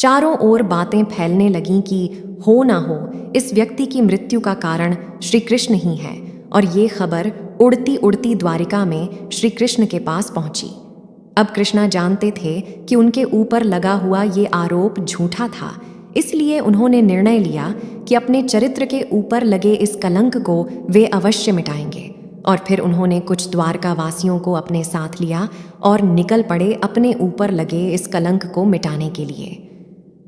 चारों ओर बातें फैलने लगीं कि हो ना हो इस व्यक्ति की मृत्यु का कारण श्री कृष्ण ही है, और ये खबर उड़ती उड़ती द्वारिका में श्री कृष्ण के पास पहुंची। अब कृष्णा जानते थे कि उनके ऊपर लगा हुआ ये आरोप झूठा था, इसलिए उन्होंने निर्णय लिया कि अपने चरित्र के ऊपर लगे इस कलंक को वे अवश्य मिटाएंगे। और फिर उन्होंने कुछ द्वारका वासियों को अपने साथ लिया और निकल पड़े अपने ऊपर लगे इस कलंक को मिटाने के लिए।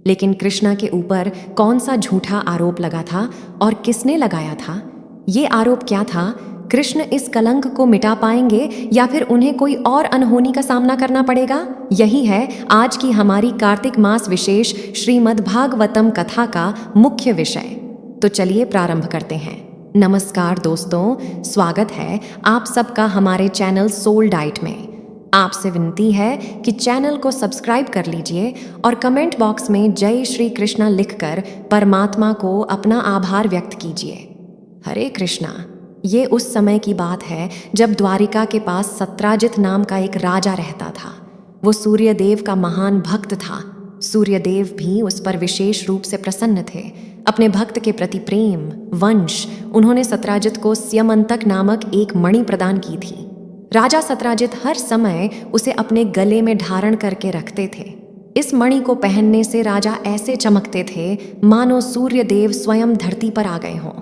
लेकिन कृष्णा के ऊपर कौन सा झूठा आरोप लगा था और किसने लगाया था? ये आरोप क्या था? कृष्ण इस कलंक को मिटा पाएंगे या फिर उन्हें कोई और अनहोनी का सामना करना पड़ेगा? यही है आज की हमारी कार्तिक मास विशेष श्रीमद् भागवतम कथा का मुख्य विषय। तो चलिए प्रारंभ करते हैं। नमस्कार दोस्तों, स्वागत है आप सबका हमारे चैनल सोल डाइट में। आपसे विनती है कि चैनल को सब्सक्राइब कर लीजिए और कमेंट बॉक्स में जय श्री कृष्णा लिखकर परमात्मा को अपना आभार व्यक्त कीजिए। हरे कृष्णा। ये उस समय की बात है जब द्वारिका के पास सत्राजित नाम का एक राजा रहता था। वो सूर्यदेव का महान भक्त था। सूर्यदेव भी उस पर विशेष रूप से प्रसन्न थे। अपने भक्त के प्रति प्रेम वंश उन्होंने सत्राजित को स्यमंतक नामक एक मणि प्रदान की थी। राजा सत्राजित हर समय उसे अपने गले में धारण करके रखते थे। इस मणि को पहनने से राजा ऐसे चमकते थे मानो सूर्यदेव स्वयं धरती पर आ गए हों।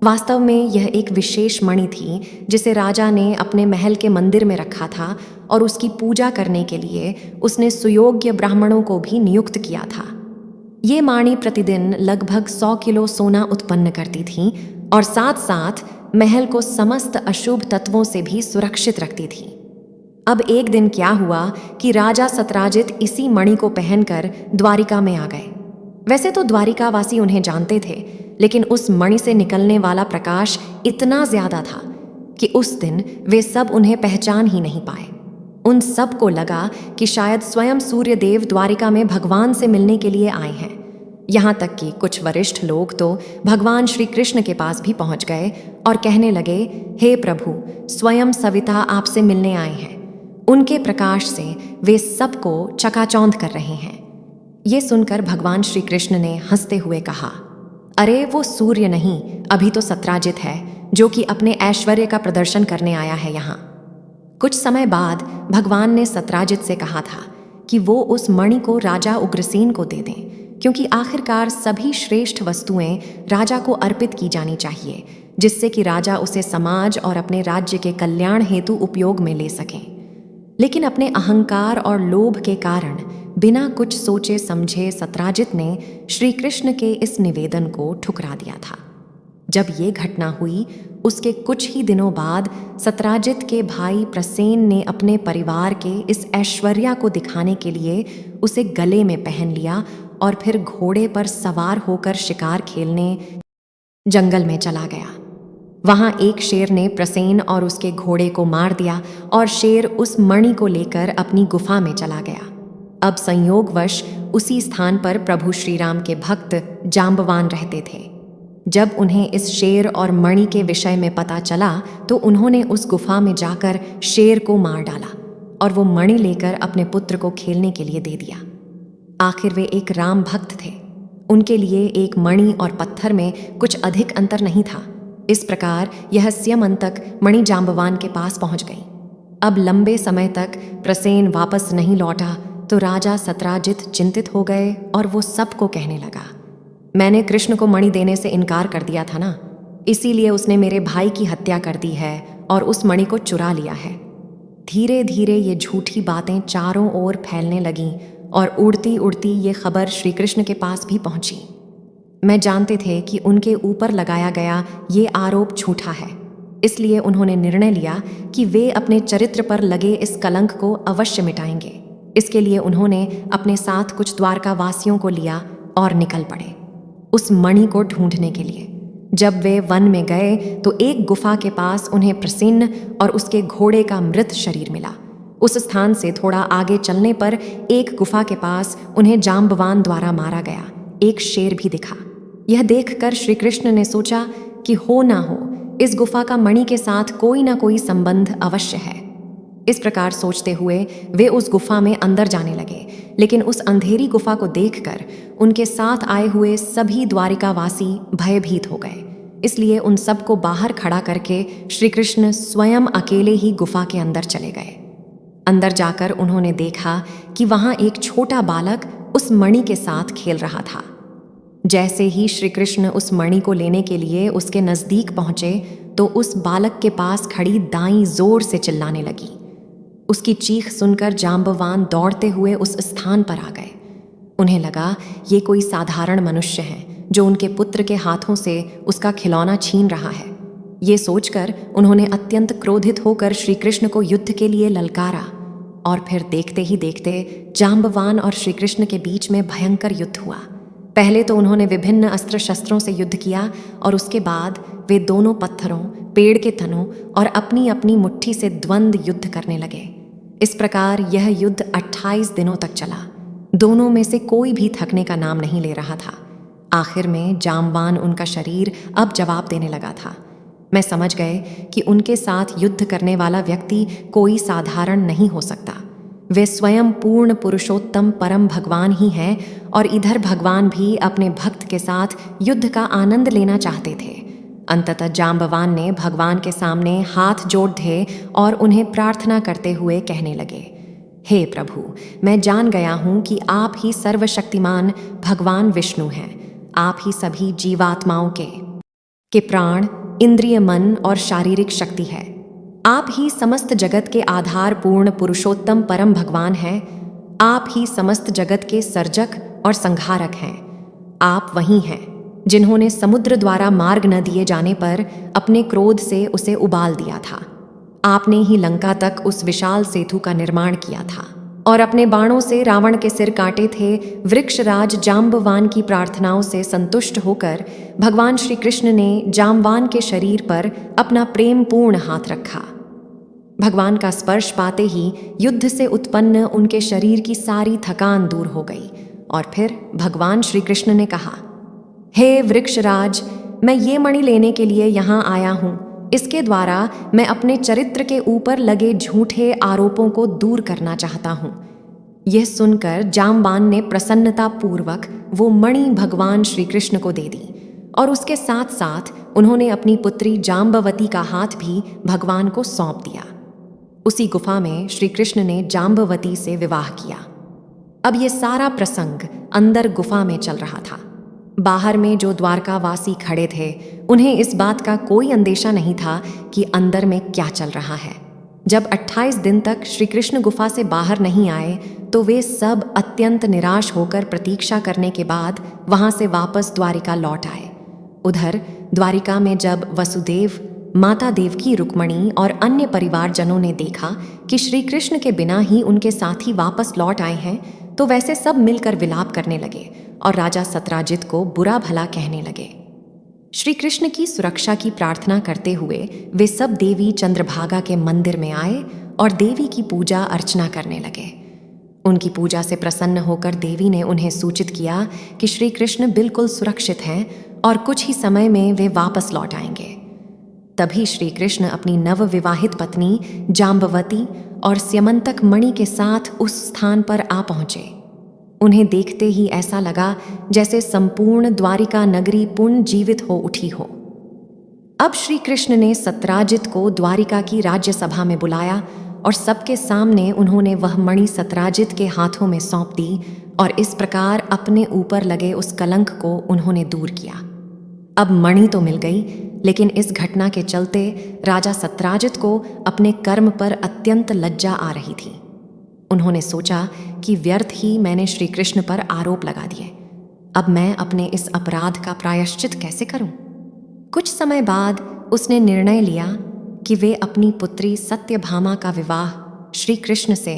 वास्तव में यह एक विशेष मणि थी जिसे राजा ने अपने महल के मंदिर में रखा था और उसकी पूजा करने के लिए उसने सुयोग्य ब्राह्मणों को भी नियुक्त किया था। ये मणि प्रतिदिन लगभग 100 किलो सोना उत्पन्न करती थी और साथ साथ महल को समस्त अशुभ तत्वों से भी सुरक्षित रखती थी। अब एक दिन क्या हुआ कि राजा सत्राजित इसी मणि को पहनकर द्वारिका में आ गए। वैसे तो द्वारिकावासी उन्हें जानते थे, लेकिन उस मणि से निकलने वाला प्रकाश इतना ज्यादा था कि उस दिन वे सब उन्हें पहचान ही नहीं पाए। उन सब को लगा कि शायद स्वयं सूर्यदेव द्वारिका में भगवान से मिलने के लिए आए हैं। यहाँ तक कि कुछ वरिष्ठ लोग तो भगवान श्री कृष्ण के पास भी पहुँच गए और कहने लगे, हे प्रभु, स्वयं सविता आपसे मिलने आए हैं। उनके प्रकाश से वे सबको चकाचौंध कर रहे हैं। ये सुनकर भगवान श्री कृष्ण ने हंसते हुए कहा, अरे वो सूर्य नहीं, अभी तो सत्राजित है जो कि अपने ऐश्वर्य का प्रदर्शन करने आया है यहाँ। कुछ समय बाद भगवान ने सत्राजित से कहा था कि वो उस मणि को राजा उग्रसेन को दे दें, क्योंकि आखिरकार सभी श्रेष्ठ वस्तुएं राजा को अर्पित की जानी चाहिए, जिससे कि राजा उसे समाज और अपने राज्य के कल्याण हेतु उपयोग में ले सकें। लेकिन अपने अहंकार और लोभ के कारण बिना कुछ सोचे समझे सत्राजित ने श्री कृष्ण के इस निवेदन को ठुकरा दिया था। जब ये घटना हुई उसके कुछ ही दिनों बाद सत्राजित के भाई प्रसेन ने अपने परिवार के इस ऐश्वर्य को दिखाने के लिए उसे गले में पहन लिया और फिर घोड़े पर सवार होकर शिकार खेलने जंगल में चला गया। वहां एक शेर ने प्रसेन और उसके घोड़े को मार दिया और शेर उस मणि को लेकर अपनी गुफा में चला गया। अब संयोगवश उसी स्थान पर प्रभु श्री राम के भक्त जांबवान रहते थे। जब उन्हें इस शेर और मणि के विषय में पता चला तो उन्होंने उस गुफा में जाकर शेर को मार डाला और वो मणि लेकर अपने पुत्र को खेलने के लिए दे दिया। आखिर वे एक राम भक्त थे, उनके लिए एक मणि और पत्थर में कुछ अधिक अंतर नहीं था। इस प्रकार यह स्यमंतक मणि जांबवान के पास पहुंच गई। अब लंबे समय तक प्रसेन वापस नहीं लौटा तो राजा सत्राजित चिंतित हो गए और वो सबको कहने लगा, मैंने कृष्ण को मणि देने से इनकार कर दिया था ना, इसीलिए उसने मेरे भाई की हत्या कर दी है और उस मणि को चुरा लिया है। धीरे धीरे ये झूठी बातें चारों ओर फैलने लगीं और उड़ती उड़ती ये खबर श्री कृष्ण के पास भी पहुंची। मैं जानते थे कि उनके ऊपर लगाया गया ये आरोप झूठा है, इसलिए उन्होंने निर्णय लिया कि वे अपने चरित्र पर लगे इस कलंक को अवश्य मिटाएंगे। इसके लिए उन्होंने अपने साथ कुछ द्वारका वासियों को लिया और निकल पड़े उस मणि को ढूंढने के लिए। जब वे वन में गए तो एक गुफा के पास उन्हें प्रसेन और उसके घोड़े का मृत शरीर मिला। उस स्थान से थोड़ा आगे चलने पर एक गुफा के पास उन्हें जांबवान द्वारा मारा गया एक शेर भी दिखा। यह देखकर श्री कृष्ण ने सोचा कि हो ना हो इस गुफा का मणि के साथ कोई ना कोई संबंध अवश्य है। इस प्रकार सोचते हुए वे उस गुफा में अंदर जाने लगे। लेकिन उस अंधेरी गुफा को देखकर उनके साथ आए हुए सभी द्वारिकावासी भयभीत हो गए। इसलिए उन सबको बाहर खड़ा करके श्री कृष्ण स्वयं अकेले ही गुफा के अंदर चले गए। अंदर जाकर उन्होंने देखा कि वहां एक छोटा बालक उस मणि के साथ खेल रहा था। जैसे ही श्री कृष्ण उस मणि को लेने के लिए उसके नजदीक पहुंचे तो उस बालक के पास खड़ी दाई जोर से चिल्लाने लगी। उसकी चीख सुनकर जांबवान दौड़ते हुए उस स्थान पर आ गए। उन्हें लगा ये कोई साधारण मनुष्य है जो उनके पुत्र के हाथों से उसका खिलौना छीन रहा है। ये सोचकर उन्होंने अत्यंत क्रोधित होकर श्री कृष्ण को युद्ध के लिए ललकारा और फिर देखते ही देखते जांबवान और श्री कृष्ण के बीच में भयंकर युद्ध हुआ। पहले तो उन्होंने विभिन्न अस्त्र शस्त्रों से युद्ध किया और उसके बाद वे दोनों पत्थरों, पेड़ के तनों और अपनी अपनी मुट्ठी से द्वंद्व युद्ध करने लगे। इस प्रकार यह युद्ध 28 दिनों तक चला। दोनों में से कोई भी थकने का नाम नहीं ले रहा था। आखिर में जांबवान उनका शरीर अब जवाब देने लगा था। मैं समझ गए कि उनके साथ युद्ध करने वाला व्यक्ति कोई साधारण नहीं हो सकता। वे स्वयं पूर्ण पुरुषोत्तम परम भगवान ही हैं और इधर भगवान भी अपने भक्त के साथ युद्ध का आनंद लेना चाहते थे। अंततः जांबवान ने भगवान के सामने हाथ जोड़ दिए और उन्हें प्रार्थना करते हुए कहने लगे, हे प्रभु, मैं जान गया हूँ कि आप ही सर्वशक्तिमान भगवान विष्णु हैं। आप ही सभी जीवात्माओं के प्राण, इंद्रिय, मन और शारीरिक शक्ति है। आप ही समस्त जगत के आधार पूर्ण पुरुषोत्तम परम भगवान हैं। आप ही समस्त जगत के सर्जक और संहारक हैं। आप वही हैं जिन्होंने समुद्र द्वारा मार्ग न दिए जाने पर अपने क्रोध से उसे उबाल दिया था। आपने ही लंका तक उस विशाल सेतु का निर्माण किया था और अपने बाणों से रावण के सिर काटे थे। वृक्षराज जांबवान की प्रार्थनाओं से संतुष्ट होकर भगवान श्री कृष्ण ने जांबवान के शरीर पर अपना प्रेमपूर्ण हाथ रखा। भगवान का स्पर्श पाते ही युद्ध से उत्पन्न उनके शरीर की सारी थकान दूर हो गई और फिर भगवान श्री कृष्ण ने कहा, हे वृक्षराज, मैं ये मणि लेने के लिए यहाँ आया हूँ। इसके द्वारा मैं अपने चरित्र के ऊपर लगे झूठे आरोपों को दूर करना चाहता हूँ। यह सुनकर जांबवान ने प्रसन्नतापूर्वक वो मणि भगवान श्री कृष्ण को दे दी और उसके साथ साथ उन्होंने अपनी पुत्री जांबवती का हाथ भी भगवान को सौंप दिया। उसी गुफा में श्री कृष्ण ने जांबवती से विवाह किया। अब ये सारा प्रसंग अंदर गुफा में चल रहा था। बाहर में जो द्वारकावासी खड़े थे उन्हें इस बात का कोई अंदेशा नहीं था कि अंदर में क्या चल रहा है। जब 28 दिन तक श्री कृष्ण गुफा से बाहर नहीं आए तो वे सब अत्यंत निराश होकर प्रतीक्षा करने के बाद वहां से वापस द्वारिका लौट आए। उधर द्वारिका में जब वसुदेव, माता देवकी रुक्मणी और अन्य परिवारजनों ने देखा कि श्री कृष्ण के बिना ही उनके साथी वापस लौट आए हैं तो वैसे सब मिलकर विलाप करने लगे और राजा सत्राजित को बुरा भला कहने लगे। श्री कृष्ण की सुरक्षा की प्रार्थना करते हुए वे सब देवी चंद्रभागा के मंदिर में आए और देवी की पूजा अर्चना करने लगे। उनकी पूजा से प्रसन्न होकर देवी ने उन्हें सूचित किया कि श्री कृष्ण बिल्कुल सुरक्षित हैं और कुछ ही समय में वे वापस लौट आएंगे। तभी श्री कृष्ण अपनी नवविवाहित पत्नी जांबवती और स्यमंतक मणि के साथ उस स्थान पर आ पहुंचे। उन्हें देखते ही ऐसा लगा जैसे संपूर्ण द्वारिका नगरी पुनर्जीवित हो उठी हो। अब श्री कृष्ण ने सत्राजित को द्वारिका की राज्यसभा में बुलाया और सबके सामने उन्होंने वह मणि सत्राजित के हाथों में सौंप दी और इस प्रकार अपने ऊपर लगे उस कलंक को उन्होंने दूर किया। अब मणि तो मिल गई, लेकिन इस घटना के चलते राजा सत्राजित को अपने कर्म पर अत्यंत लज्जा आ रही थी। उन्होंने सोचा कि व्यर्थ ही मैंने श्री कृष्ण पर आरोप लगा दिए। अब मैं अपने इस अपराध का प्रायश्चित कैसे करूं? कुछ समय बाद उसने निर्णय लिया कि वे अपनी पुत्री सत्यभामा का विवाह श्री कृष्ण से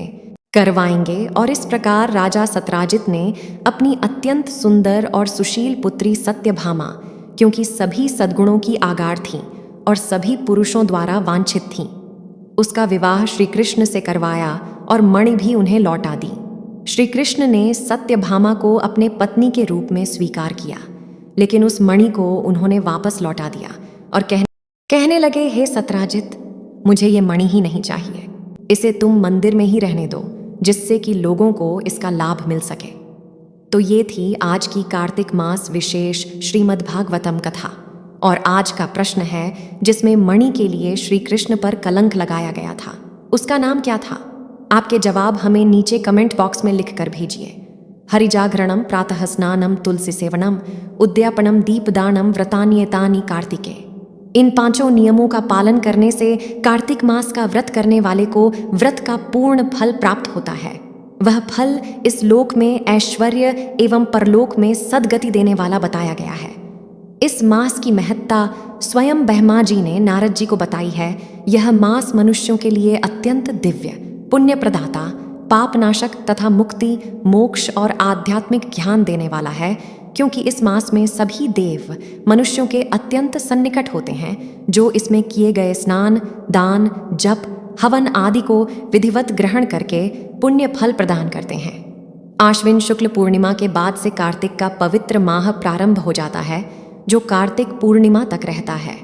करवाएंगे और इस प्रकार राजा सत्राजित ने अपनी अत्यंत सुंदर और सुशील पुत्री सत्यभामा, क्योंकि सभी सद्गुणों की आगार थीं और सभी पुरुषों द्वारा वांछित थीं, उसका विवाह श्री कृष्ण से करवाया और मणि भी उन्हें लौटा दी। श्री कृष्ण ने सत्यभामा को अपने पत्नी के रूप में स्वीकार किया, लेकिन उस मणि को उन्होंने वापस लौटा दिया और कहने लगे, हे सत्राजित, मुझे ये मणि ही नहीं चाहिए। इसे तुम मंदिर में ही रहने दो, जिससे कि लोगों को इसका लाभ मिल सके। तो ये थी आज की कार्तिक मास विशेष श्रीमद् भागवतम कथा। और आज का प्रश्न है जिसमें मणि के लिए श्री कृष्ण पर कलंक लगाया गया था, उसका नाम क्या था? आपके जवाब हमें नीचे कमेंट बॉक्स में लिख कर भेजिए। हरिजागरणम, प्रातः स्नानम, तुलसी सेवनम, उद्यापनम, दीपदानम, व्रतान्येतानि कार्तिके। इन 5 नियमों का पालन करने से कार्तिक मास का व्रत करने वाले को व्रत का पूर्ण फल प्राप्त होता है। वह फल इस लोक में ऐश्वर्य एवं परलोक में सद्गति देने वाला बताया गया है। इस मास की महत्ता स्वयं ब्रह्मा जी ने नारद जी को बताई है। यह मास मनुष्यों के लिए अत्यंत दिव्य, पुण्य प्रदाता, पापनाशक तथा मुक्ति, मोक्ष और आध्यात्मिक ज्ञान देने वाला है, क्योंकि इस मास में सभी देव मनुष्यों के अत्यंत सन्निकट होते हैं, जो इसमें किए गए स्नान, दान, जप, हवन आदि को विधिवत ग्रहण करके पुण्य फल प्रदान करते हैं। आश्विन शुक्ल पूर्णिमा के बाद से कार्तिक का पवित्र माह प्रारंभ हो जाता है, जो कार्तिक पूर्णिमा तक रहता है।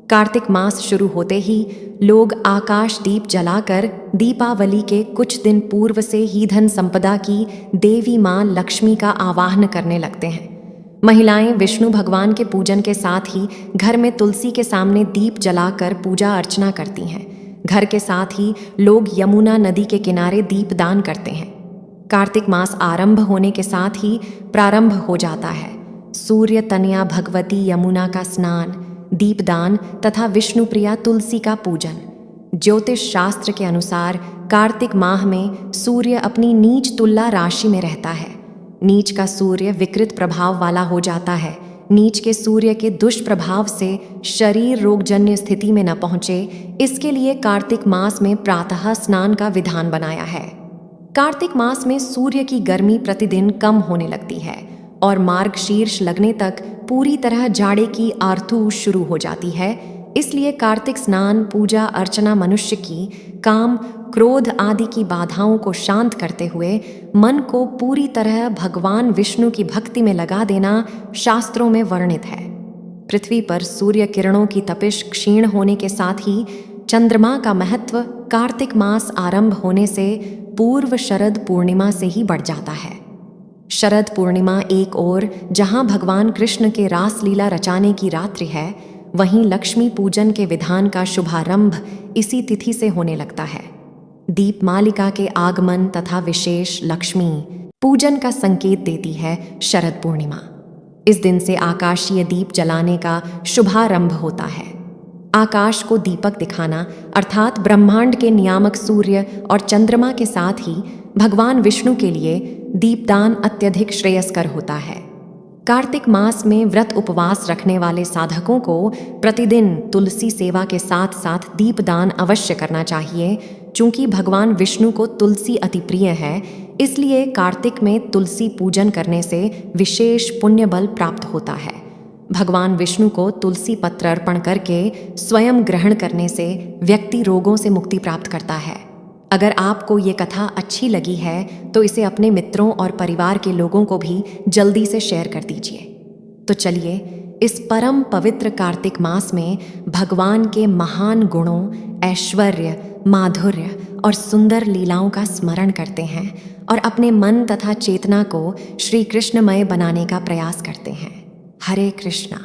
कार्तिक मास शुरू होते ही लोग आकाश दीप जलाकर दीपावली के कुछ दिन पूर्व से ही धन संपदा की देवी मां लक्ष्मी का आवाहन करने लगते हैं। महिलाएं विष्णु भगवान के पूजन के साथ ही घर में तुलसी के सामने दीप जलाकर पूजा अर्चना करती हैं। घर के साथ ही लोग यमुना नदी के किनारे दीप दान करते हैं। कार्तिक मास आरंभ होने के साथ ही प्रारंभ हो जाता है सूर्य तनया भगवती यमुना का स्नान, दीपदान तथा विष्णु प्रिया तुलसी का पूजन। ज्योतिष शास्त्र के अनुसार कार्तिक माह में सूर्य अपनी नीच तुला राशि में रहता है। नीच का सूर्य विकृत प्रभाव वाला हो जाता है। नीच के सूर्य के दुष्प्रभाव से शरीर रोगजन्य स्थिति में न पहुंचे, इसके लिए कार्तिक मास में प्रातः स्नान का विधान बनाया है। कार्तिक मास में सूर्य की गर्मी प्रतिदिन कम होने लगती है और मार्गशीर्ष लगने तक पूरी तरह जाड़े की आर्तू शुरू हो जाती है। इसलिए कार्तिक स्नान, पूजा अर्चना मनुष्य की काम, क्रोध आदि की बाधाओं को शांत करते हुए मन को पूरी तरह भगवान विष्णु की भक्ति में लगा देना शास्त्रों में वर्णित है। पृथ्वी पर सूर्य किरणों की तपिश क्षीण होने के साथ ही चंद्रमा का महत्व कार्तिक मास आरंभ होने से पूर्व शरद पूर्णिमा से ही बढ़ जाता है। शरद पूर्णिमा एक ओर जहां भगवान कृष्ण के रासलीला रचाने की रात्रि है, वहीं लक्ष्मी पूजन के विधान का शुभारंभ इसी तिथि से होने लगता है। दीपमालिका के आगमन तथा विशेष लक्ष्मी पूजन का संकेत देती है शरद पूर्णिमा। इस दिन से आकाशीय दीप जलाने का शुभारंभ होता है। आकाश को दीपक दिखाना अर्थात ब्रह्मांड के नियामक सूर्य और चंद्रमा के साथ ही भगवान विष्णु के लिए दीपदान अत्यधिक श्रेयस्कर होता है। कार्तिक मास में व्रत उपवास रखने वाले साधकों को प्रतिदिन तुलसी सेवा के साथ साथ दीपदान अवश्य करना चाहिए। चूंकि भगवान विष्णु को तुलसी अति प्रिय है, इसलिए कार्तिक में तुलसी पूजन करने से विशेष पुण्य बल प्राप्त होता है। भगवान विष्णु को तुलसी पत्र अर्पण करके स्वयं ग्रहण करने से व्यक्ति रोगों से मुक्ति प्राप्त करता है। अगर आपको ये कथा अच्छी लगी है तो इसे अपने मित्रों और परिवार के लोगों को भी जल्दी से शेयर कर दीजिए। तो चलिए इस परम पवित्र कार्तिक मास में भगवान के महान गुणों, ऐश्वर्य, माधुर्य और सुंदर लीलाओं का स्मरण करते हैं और अपने मन तथा चेतना को श्री कृष्णमय बनाने का प्रयास करते हैं। हरे कृष्णा।